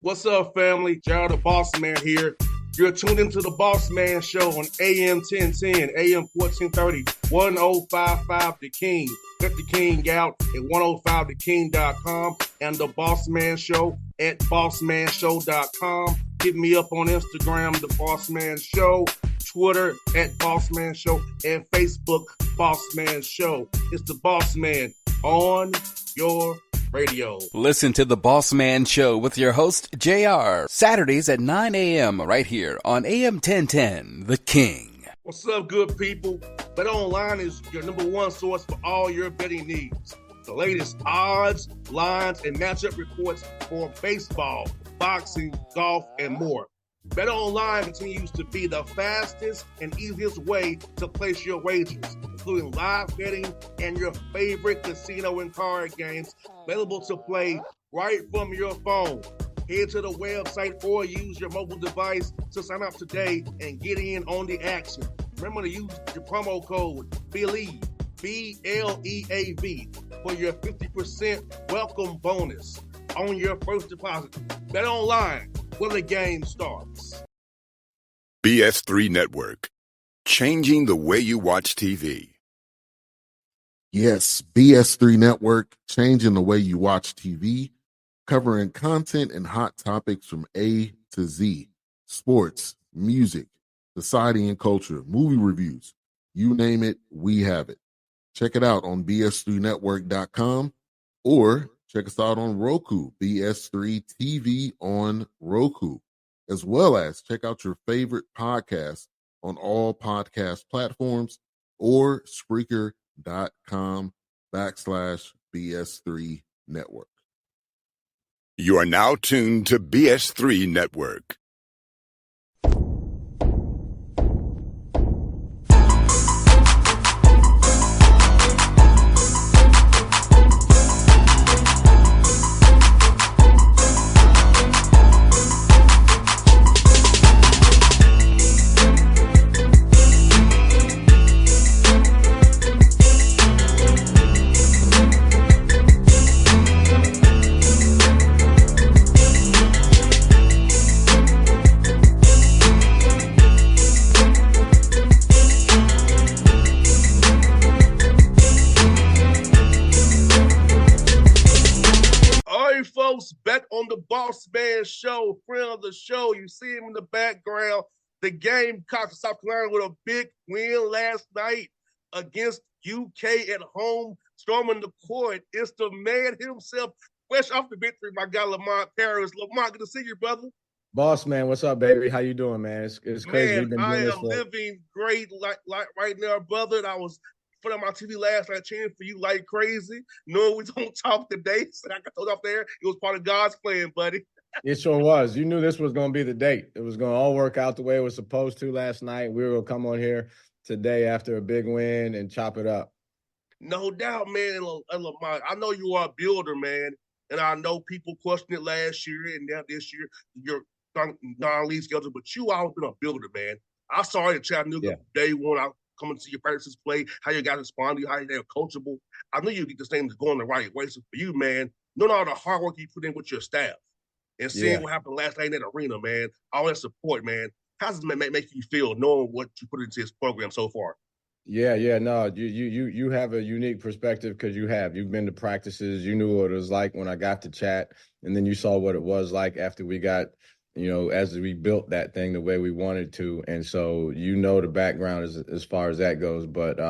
What's up, family? Gerald the Bossman here. You're tuned into the Bossman Show on AM 1010, AM 1430, 1055 The King. Let the King out at 105theking.com and the Bossman Show at bossmanshow.com. Hit me up on Instagram, The Bossman Show, Twitter at Bossman Show, and Facebook, Bossman Show. It's the Bossman on your radio. Listen to the Bossman Show with your host, JR, Saturdays at 9 a.m. right here on AM 1010, The King. What's up, good people? BetOnline is your number one source for all your betting needs. The latest odds, lines, and matchup reports for baseball, boxing, golf, and more. BetOnline continues to be the fastest and easiest way to place your wagers, including live betting and your favorite casino and card games available to play right from your phone. Head to the website or use your mobile device to sign up today and get in on the action. Remember to use your promo code BELIEVE, B-L-E-A-V, for your 50% welcome bonus on your first deposit. BetOnline, where the game starts. BS3 Network, changing the way you watch TV. Yes, BS3 Network, changing the way you watch TV, covering content and hot topics from A to Z, sports, music, society and culture, movie reviews, you name it, we have it. Check it out on bs3network.com or check us out on Roku, BS3 TV on Roku, as well as check out your favorite podcast on all podcast platforms or Spreaker.com/BS3 Network. You are now tuned to BS3 Network. Back on the Bossman Show, friend of the show. You see him in the background. The Gamecocks of South Carolina with a big win last night against UK at home, storming the court. It's the man himself, fresh off the victory, my guy Lamont Paris. Lamont, good to see you, brother. Bossman, what's up, baby? How you doing, man? It's crazy. Man, I am living great like right now, brother. And I was in front of my TV last night cheering for you like crazy. No, we don't talk today. So I got told off there. It was part of God's plan, buddy. It sure was. You knew this was going to be the date. It was going to all work out the way it was supposed to last night. We were going to come on here today after a big win and chop it up. No doubt, man. And Lamont, I know you are a builder, man. And I know people questioned it last year and now this year, your non-league schedule, but you always been a builder, man. I saw it in Chattanooga day one. I coming to see your practices play, how you guys respond to you, how they're coachable. I knew you'd get this thing going the right way. So for you, man, knowing all the hard work you put in with your staff and seeing what happened last night in that arena, man, all that support, man, how does it make you feel knowing what you put into this program so far? No, you have a unique perspective because you've been to practices, you knew what it was like when I got to Chat, and then you saw what it was like after we got, as we built that thing the way we wanted to, and so the background as far as that goes. But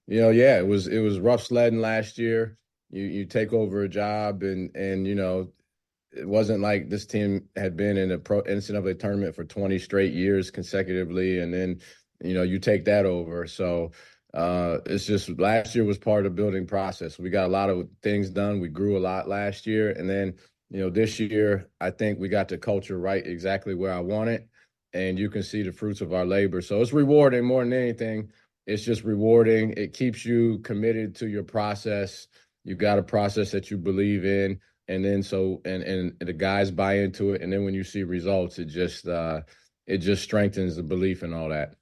it was rough sledding last year. You take over a job, and it wasn't like this team had been in a pro NCAA tournament for 20 straight years consecutively, and then you take that over. So it's just last year was part of the building process. We got a lot of things done. We grew a lot last year, and then this year, I think we got the culture right exactly where I want it, and you can see the fruits of our labor. So it's rewarding more than anything. It's just rewarding. It keeps you committed to your process. You got a process that you believe in, and then and the guys buy into it. And then when you see results, it just strengthens the belief and all that.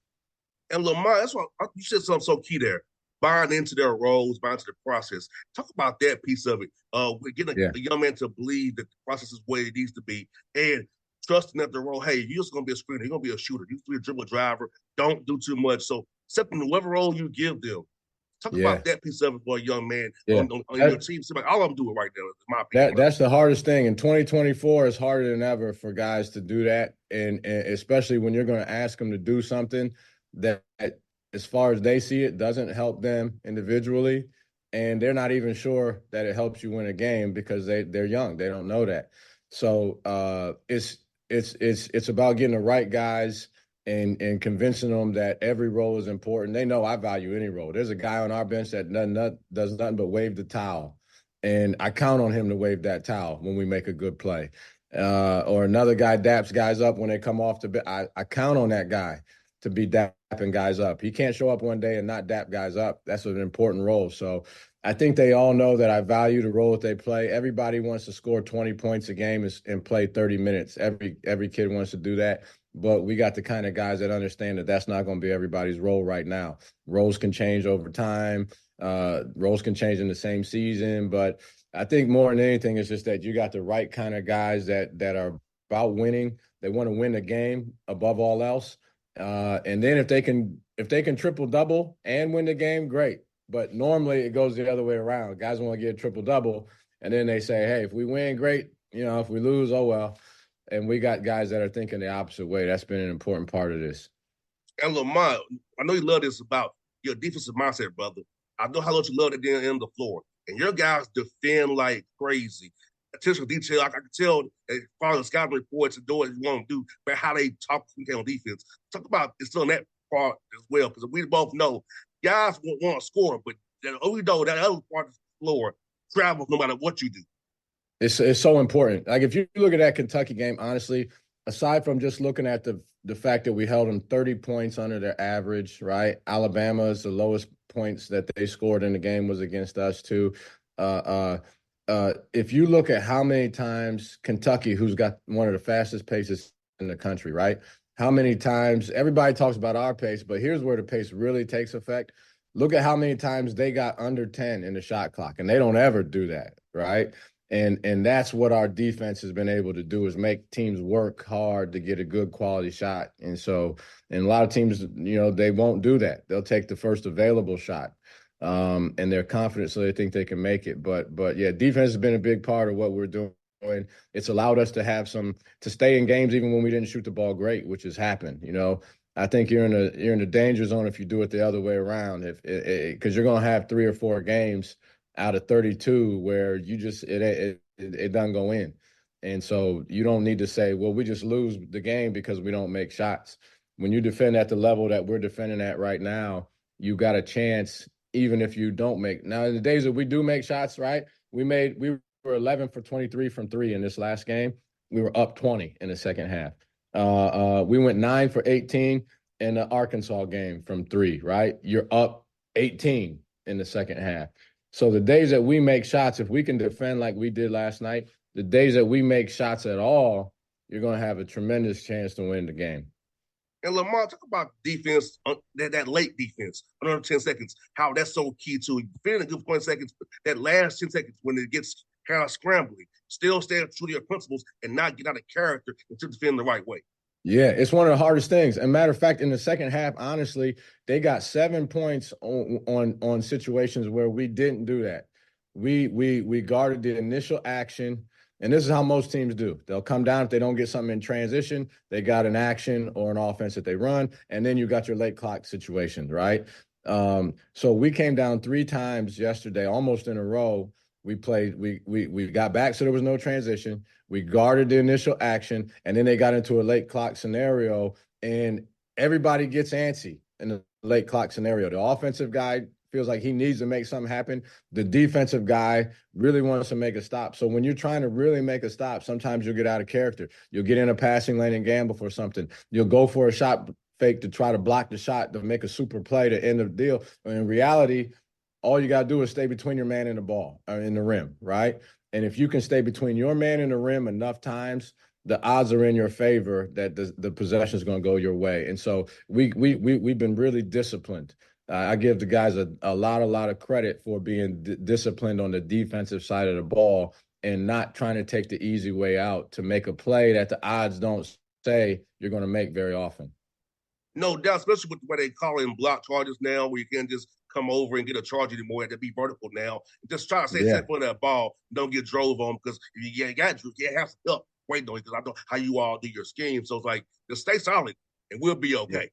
And Lamont, that's why you said something so key there. buying into their roles, buying into the process. Talk about that piece of it. We're getting a young man to believe that the process is where it needs to be, and trusting that the role, hey, you're just going to be a screener, you're going to be a shooter, you're going to be a dribble driver, don't do too much. So accepting whatever role you give them. Talk about that piece of it for a young man on your team. So like all I'm doing right now, in my opinion. That's the hardest thing. In 2024, it's harder than ever for guys to do that. And especially when you're going to ask them to do something that, as far as they see it, doesn't help them individually. And they're not even sure that it helps you win a game because they're young. They don't know that. So it's about getting the right guys and convincing them that every role is important. They know I value any role. There's a guy on our bench that does nothing but wave the towel, and I count on him to wave that towel when we make a good play. Or another guy daps guys up when they come off the bench. I count on that guy to be dapping guys up. He can't show up one day and not dap guys up. That's an important role. So I think they all know that I value the role that they play. Everybody wants to score 20 points a game and play 30 minutes. Every kid wants to do that. But we got the kind of guys that understand that that's not going to be everybody's role right now. Roles can change over time. Roles can change in the same season. But I think more than anything, it's just that you got the right kind of guys that are about winning. They want to win the game above all else. And then if they can triple double and win the game, great. But normally it goes the other way around. Guys want to get a triple double, and then they say, hey, if we win, great. If we lose, oh well. And we got guys that are thinking the opposite way. That's been an important part of this. And Lamont, I know you love this about your defensive mindset, brother. I know how much you love it down on the floor. And your guys defend like crazy. Attention to detail, I can tell as far as the scouting reports and do what you want to do, but how they talk on defense. Talk about instilling that part as well, because we both know guys want to score, but we know that other part of the floor travels no matter what you do. It's so important. Like if you look at that Kentucky game, honestly, aside from just looking at the fact that we held them 30 points under their average, right? Alabama is the lowest points that they scored in the game was against us too. If you look at how many times Kentucky, who's got one of the fastest paces in the country, right? How many times everybody talks about our pace, but here's where the pace really takes effect. Look at how many times they got under 10 in the shot clock, and they don't ever do that, right? And that's what our defense has been able to do is make teams work hard to get a good quality shot. And a lot of teams, they won't do that. They'll take the first available shot. And they're confident, so they think they can make it. But yeah, defense has been a big part of what we're doing. It's allowed us to stay in games even when we didn't shoot the ball great, which has happened. I think you're in the danger zone if you do it the other way around. Because you're going to have 3 or 4 games out of 32 where you just it doesn't go in. And so you don't need to say, well, we just lose the game because we don't make shots. When you defend at the level that we're defending at right now, you got a chance even if you don't make. Now, in the days that we do make shots, right, we were 11 for 23 from 3 in this last game. We were up 20 in the second half. We went 9 for 18 in the Arkansas game from 3, right? You're up 18 in the second half. So the days that we make shots, if we can defend like we did last night, the days that we make shots at all, you're going to have a tremendous chance to win the game. And Lamont, talk about defense, that late defense, under 10 seconds, how that's so key to defending a good 20 seconds, that last 10 seconds when it gets kind of scrambling, still stay true to your principles and not get out of character and to defend the right way. Yeah, it's one of the hardest things. As a matter of fact, in the second half, honestly, they got 7 points on situations where we didn't do that. We guarded the initial action, and this is how most teams do. They'll come down if they don't get something in transition. They got an action or an offense that they run, and then you got your late clock situations, right? So we came down 3 times yesterday, almost in a row. We got back, so there was no transition. We guarded the initial action, and then they got into a late clock scenario, and everybody gets antsy in the late clock scenario. The offensive guy feels like he needs to make something happen. The defensive guy really wants to make a stop. So when you're trying to really make a stop, sometimes you'll get out of character. You'll get in a passing lane and gamble for something. You'll go for a shot fake to try to block the shot to make a super play to end the deal. But in reality, all you got to do is stay between your man and the ball, or in the rim, right? And if you can stay between your man and the rim enough times, the odds are in your favor that the possession is going to go your way. And so we've been really disciplined I give the guys a lot of credit for being disciplined on the defensive side of the ball and not trying to take the easy way out to make a play that the odds don't say you're going to make very often. No doubt, especially with what they call in block charges now, where you can't just come over and get a charge anymore. It had to be vertical now. Just try to stay Yeah. set for that ball. Don't get drove on because you have some help waiting on you because I know how you all do your scheme. So it's like, just stay solid and we'll be okay.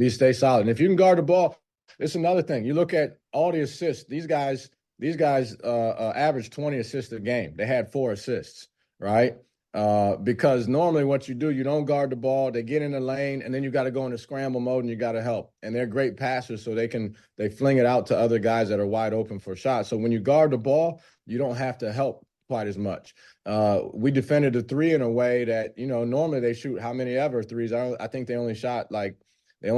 Stay solid. And if you can guard the ball, it's another thing. You look at all the assists. These guys average 20 assists a game. They had 4 assists, right? Because normally what you do, you don't guard the ball, they get in the lane, and then you got to go into scramble mode and you got to help. And they're great passers, so they fling it out to other guys that are wide open for shots. So when you guard the ball, you don't have to help quite as much. We defended the 3 in a way that, normally they shoot how many ever threes. I think they only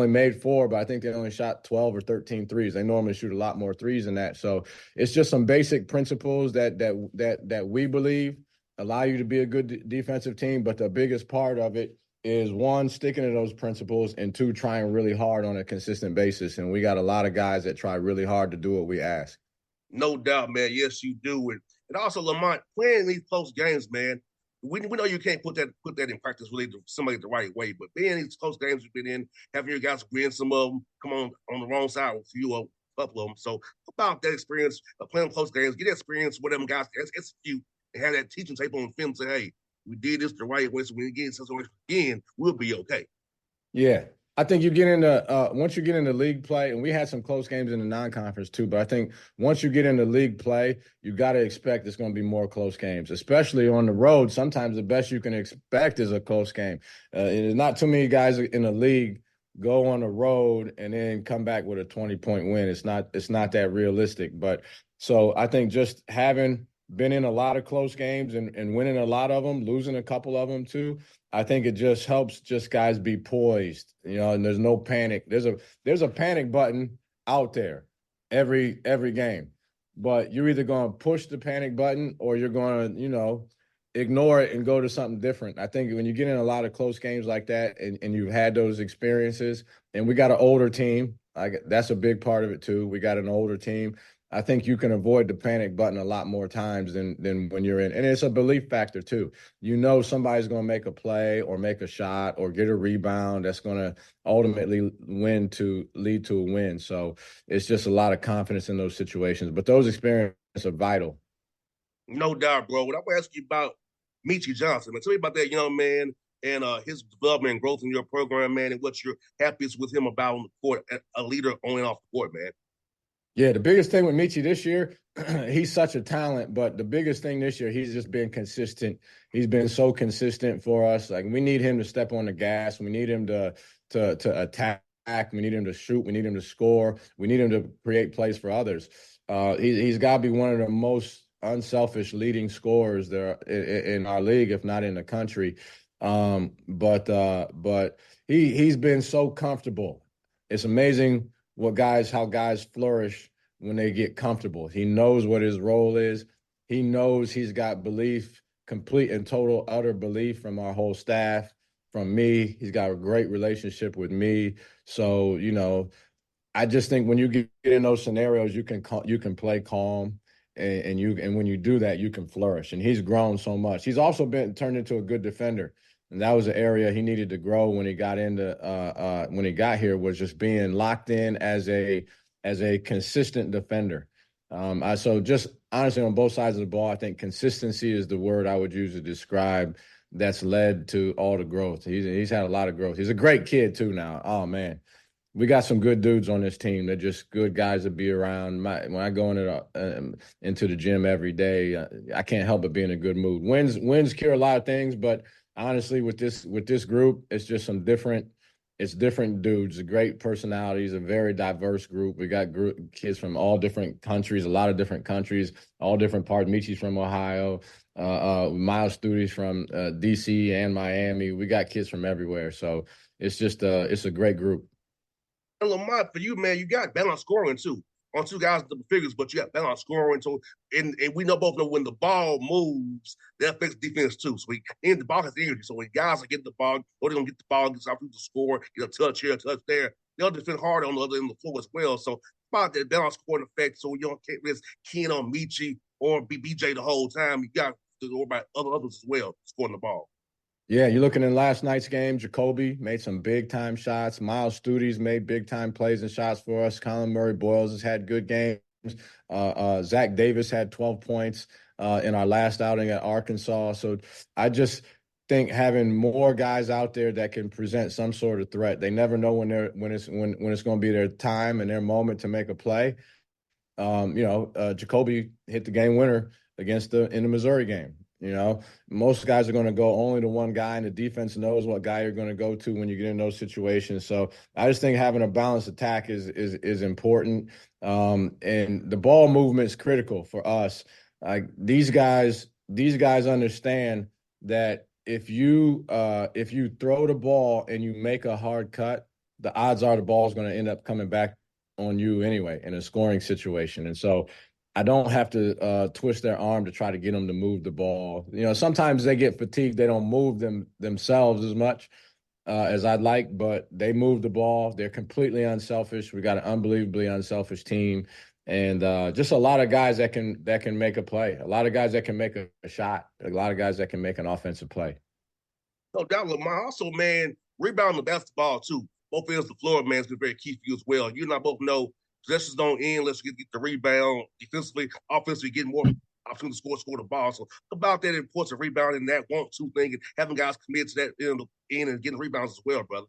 made 4, but I think they only shot 12 or 13 threes. They normally shoot a lot more threes than that. So it's just some basic principles that we believe allow you to be a good defensive team. But the biggest part of it is, 1, sticking to those principles, and 2, trying really hard on a consistent basis. And we got a lot of guys that try really hard to do what we ask. No doubt, man. Yes, you do. And also, Lamont, playing these close games, man, we know you can't put that in practice really to somebody the right way, but being in these close games you've been in, having your guys win some of them, come on the wrong side with a couple of them. So about that experience of playing close games, get that experience with them guys, execute, and have that teaching tape on film, say, hey, we did this the right way, so when we get in again, we'll be okay. Yeah. I think you get into once you get into league play, and we had some close games in the non-conference too, but I think once you get into league play, you got to expect it's going to be more close games, especially on the road. Sometimes the best you can expect is a close game. There's not too many guys in the league go on the road and then come back with a 20-point win. It's not that realistic. But so I think just having been in a lot of close games and winning a lot of them, losing a couple of them too, I think it just helps guys be poised, and there's no panic. There's a panic button out there every game, but you're either going to push the panic button or you're going to, ignore it and go to something different. I think when you get in a lot of close games like that and you've had those experiences, and we got an older team, that's a big part of it too. We got an older team. I think you can avoid the panic button a lot more times than when you're in. And it's a belief factor too. Somebody's going to make a play or make a shot or get a rebound that's going to ultimately lead to a win. So it's just a lot of confidence in those situations. But those experiences are vital. No doubt, bro. What I'm going to ask you about Meechie Johnson, man. Tell me about that young man and his development and growth in your program, man, and what you're happiest with him about on the court, a leader on and off the court, man. Yeah, the biggest thing with Meechie this year, he's such a talent, but the biggest thing this year, he's just been consistent. He's been so consistent for us. Like, we need him to step on the gas. We need him to attack. We need him to shoot. We need him to score. We need him to create plays for others. He's got to be one of the most unselfish leading scorers there in our league, if not in the country. But he's been so comfortable. It's amazing how guys flourish when they get comfortable. He knows what his role is. He knows he's got belief, complete and total, utter belief from our whole staff, from me. He's got a great relationship with me. So, I just think when you get in those scenarios, you can play calm, and when you do that, you can flourish. And he's grown so much. He's also been turned into a good defender. And that was an area he needed to grow when he got here, was just being locked in as a consistent defender. So just honestly, on both sides of the ball, I think consistency is the word I would use to describe that's led to all the growth. He's had a lot of growth. He's a great kid too now. Oh man, we got some good dudes on this team. They're just good guys to be around. When I go into the gym every day, I can't help but be in a good mood. Wins cure a lot of things, but honestly, with this group, it's just different dudes, great personalities, a very diverse group. We got kids from all different countries, a lot of different countries, all different parts. Michi's from Ohio, Miles Studi's from DC and Miami. We got kids from everywhere. So it's a great group. And Lamont, for you, man, you got balance scoring too. On 2 guys double figures, but you got balance scoring. So, and we both know when the ball moves, that affects defense too. So the ball has energy. So when guys are getting the ball, or they're gonna get the ball, get something to score, get a touch here, a touch there. they'll defend harder on the other end of the floor as well. So about that balance scoring effect, so you can't just keen on Michi or BJ the whole time. You got to worry about others as well scoring the ball. Yeah, you're looking in last night's game. Jacoby made some big-time shots. Miles Studies made big-time plays and shots for us. Colin Murray-Boyles has had good games. Zach Davis had 12 points in our last outing at Arkansas. So I just think having more guys out there that can present some sort of threat. They never know when it's going to be their time and their moment to make a play. Jacoby hit the game winner in the Missouri game. Most guys are going to go only to one guy, and the defense knows what guy you're going to go to when you get in those situations. So I just think having a balanced attack is important. And the ball movement is critical for us. Like these guys understand that if you throw the ball and you make a hard cut, the odds are the ball is going to end up coming back on you anyway in a scoring situation. And so I don't have to twist their arm to try to get them to move the ball. Sometimes they get fatigued. They don't move themselves as much as I'd like, but they move the ball. They're completely unselfish. We got an unbelievably unselfish team, and just a lot of guys that can make a play. A lot of guys that can make a shot. A lot of guys that can make an offensive play. No doubt, Lamont. Also, man, rebounding the basketball too. Both ends of the floor, man, has been very key for you as well. You and I both know possessions don't end unless you get the rebound. Defensively, offensively, getting more opportunity to score the ball. So about that importance of rebounding, that want-to thing, and having guys commit to that end and getting rebounds as well, brother.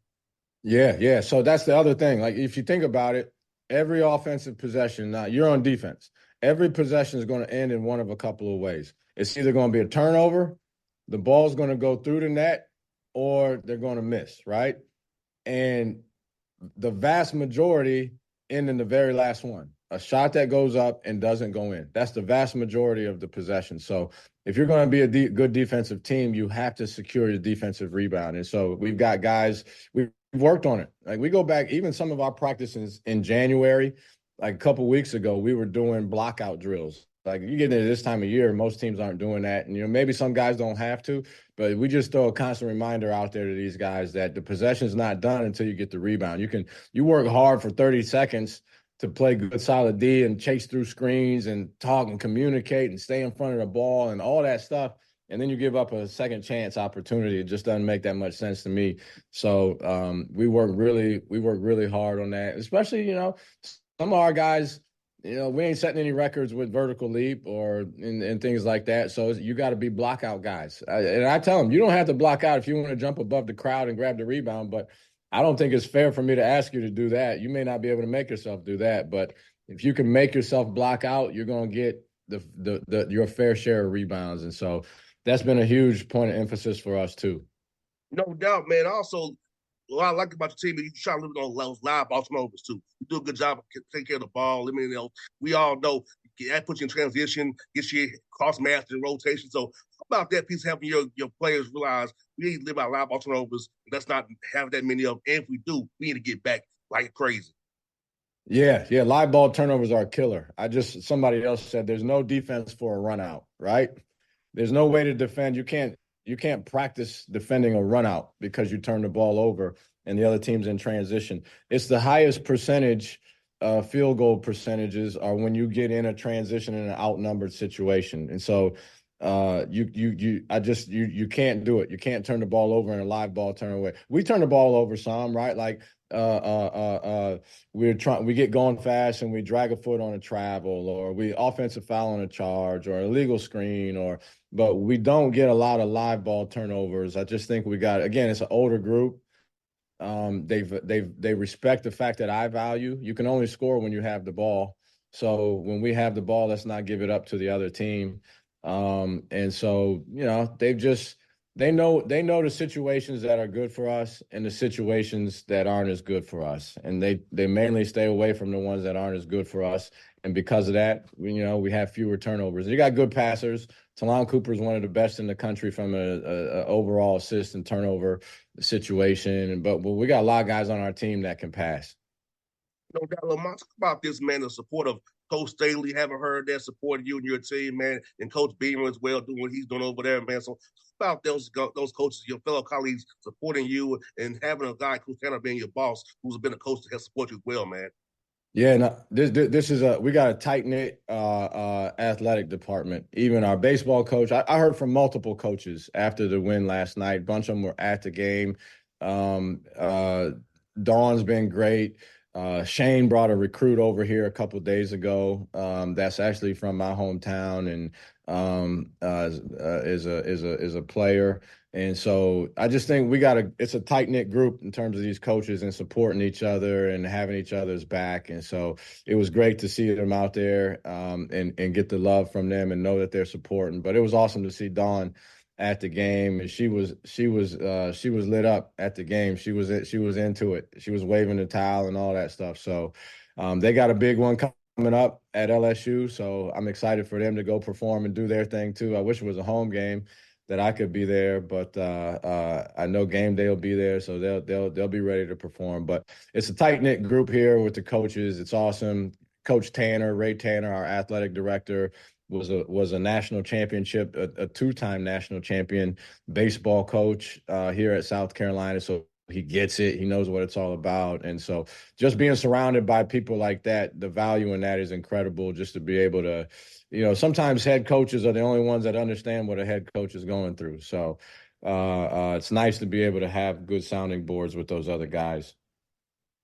Yeah. So that's the other thing. Like if you think about it, every offensive possession, now you're on defense. Every possession is going to end in one of a couple of ways. It's either going to be a turnover, the ball's going to go through the net, or they're going to miss, right? And the vast majority end in the very last one. A shot that goes up and doesn't go in. That's the vast majority of the possession. So if you're going to be a good defensive team, you have to secure your defensive rebound. And so we've got guys, we've worked on it. Like we go back, even some of our practices in January, like a couple weeks ago, we were doing blockout drills. Like you get into this time of year, most teams aren't doing that. And, maybe some guys don't have to, but we just throw a constant reminder out there to these guys that the possession's not done until you get the rebound. You work hard for 30 seconds to play good solid D and chase through screens and talk and communicate and stay in front of the ball and all that stuff. And then you give up a second chance opportunity. It just doesn't make that much sense to me. So we work really hard on that, especially, some of our guys, we ain't setting any records with vertical leap or and things like that. So you got to be block out guys. And I tell them, you don't have to block out if you want to jump above the crowd and grab the rebound, but I don't think it's fair for me to ask you to do that. You may not be able to make yourself do that, but if you can make yourself block out, you're going to get your fair share of rebounds. And so that's been a huge point of emphasis for us too. No doubt, man. Also, what I like about your team is you try to limit on those live ball turnovers too. You do a good job of taking care of the ball. I mean, we all know that puts you in transition, gets you cross match and rotation. So how about that piece having your players realize we need to live by live ball turnovers. Let's not have that many of them. And if we do, we need to get back like crazy. Yeah. Live ball turnovers are a killer. Somebody else said there's no defense for a run out, right? There's no way to defend. You can't practice defending a run out because you turn the ball over and the other team's in transition. It's the highest percentage field goal percentages are when you get in a transition in an outnumbered situation. And so you can't do it. You can't turn the ball over in a live ball turn away. We turn the ball over some, right? Like we get going fast and we drag a foot on a travel, or we offensive foul on a charge, or a illegal screen, but we don't get a lot of live ball turnovers. I just think it's an older group. They respect the fact that I value. You can only score when you have the ball. So when we have the ball, let's not give it up to the other team. And so, they know the situations that are good for us and the situations that aren't as good for us. And they mainly stay away from the ones that aren't as good for us. And because of that, we have fewer turnovers. You got good passers. Talon Cooper is one of the best in the country from a overall assist and turnover situation. But we got a lot of guys on our team that can pass. No doubt, Lamont. Talk about this, man, the support of Coach Staley. Haven't heard that support you and your team, man, and Coach Beamer as well, doing what he's doing over there, man. So about those coaches, your fellow colleagues supporting you, and having a guy, Coach Tanner, being your boss, who's been a coach to help support you as well, man. Yeah, no, this is we got a tight knit athletic department. Even our baseball coach, I heard from multiple coaches after the win last night. A bunch of them were at the game. Dawn's been great. Shane brought a recruit over here a couple of days ago. That's actually from my hometown and is a player. And so I just think it's a tight knit group in terms of these coaches and supporting each other and having each other's back. And so it was great to see them out there and get the love from them and know that they're supporting. But it was awesome to see Dawn at the game, and she was lit up at the game. She was into it. She was waving the towel and all that stuff. So they got a big one coming up at LSU. So I'm excited for them to go perform and do their thing too. I wish it was a home game that I could be there, but I know game day will be there, so they'll be ready to perform. But it's a tight knit group here with the coaches. It's awesome. Coach Tanner, Ray Tanner, our athletic director, was a national championship, a two-time national champion baseball coach here at South Carolina. So he gets it. He knows what it's all about. And so just being surrounded by people like that, the value in that is incredible, just to be able to, sometimes head coaches are the only ones that understand what a head coach is going through. So it's nice to be able to have good sounding boards with those other guys.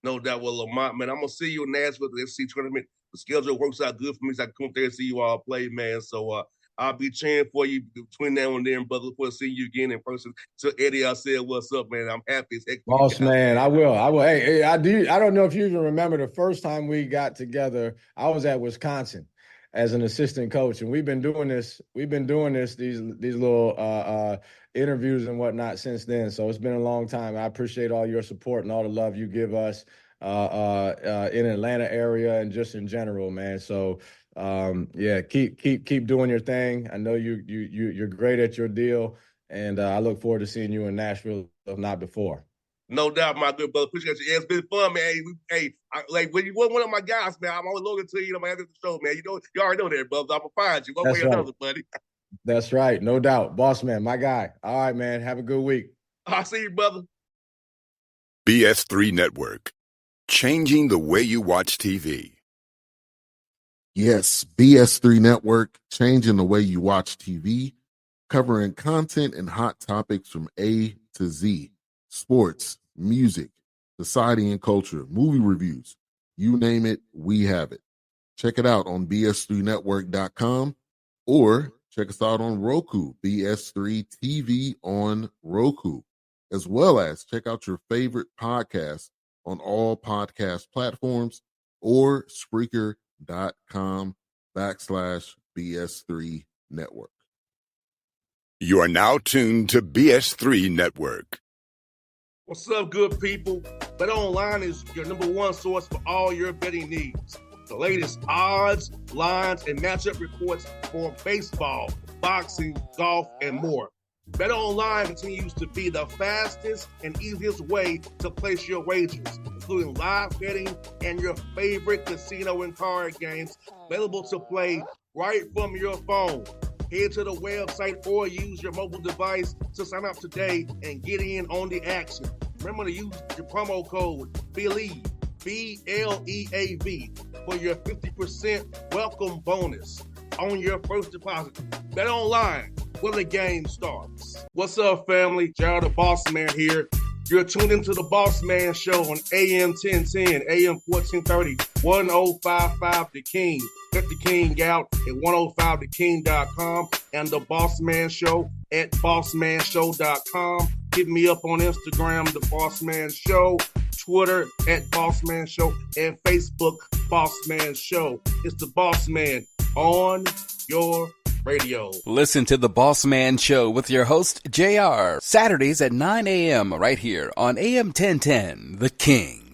No doubt. Well, Lamont, man, I'm going to see you in Nashville at the SC tournament. The schedule works out good for me, so I can come up there and see you all play, man. So I'll be cheering for you between now and then, brother. Look forward to seeing you again in person. So Eddie, I said, what's up, man? I'm happy as heck. Bossman, I will. Hey, I do. I don't know if you even remember the first time we got together. I was at Wisconsin as an assistant coach, and we've been doing this. These little interviews and whatnot since then. So it's been a long time. I appreciate all your support and all the love you give us in Atlanta area and just in general, man. So yeah, keep doing your thing. I know you're great at your deal, and I look forward to seeing you in Nashville, if not before. No doubt, my good brother. Appreciate you. Yeah, it's been fun, man. Like when you were one of my guys, man, I'm always looking to you. I'm after the show, man. You already know that, brother. I'm gonna find you one way or another, buddy. That's right, no doubt, Bossman, my guy. All right, man. Have a good week. I'll see you, brother. BS3 Network, changing the way you watch TV. Yes, BS3 Network, changing the way you watch TV, covering content and hot topics from A to Z. Sports, music, society and culture, movie reviews, you name it, we have it. Check it out on bs3network.com or check us out on Roku, BS3 TV on Roku, as well as check out your favorite podcasts on all podcast platforms or Spreaker.com/BS3 Network. You are now tuned to BS3 Network. What's up, good people? Bet Online is your number one source for all your betting needs. The latest odds, lines, and matchup reports for baseball, boxing, golf, and more. Bet Online continues to be the fastest and easiest way to place your wagers, including live betting and your favorite casino and card games available to play right from your phone. Head to the website or use your mobile device to sign up today and get in on the action. Remember to use your promo code BELIEVE, BLEAV, for your 50% welcome bonus on your first deposit. Bet Online, where the game starts. What's up, family? Gerald the Bossman here. You're tuned into the Bossman Show on AM 1010, AM 1430, 1055 The King. Check The King out at 105theking.com and the Bossman Show at bossmanshow.com. Hit me up on Instagram, The Bossman Show, Twitter at Bossman Show, and Facebook, Bossman Show. It's the Bossman on your radio. Listen to The Bossman Show with your host, JR, Saturdays at 9 a.m. right here on AM 1010, The King.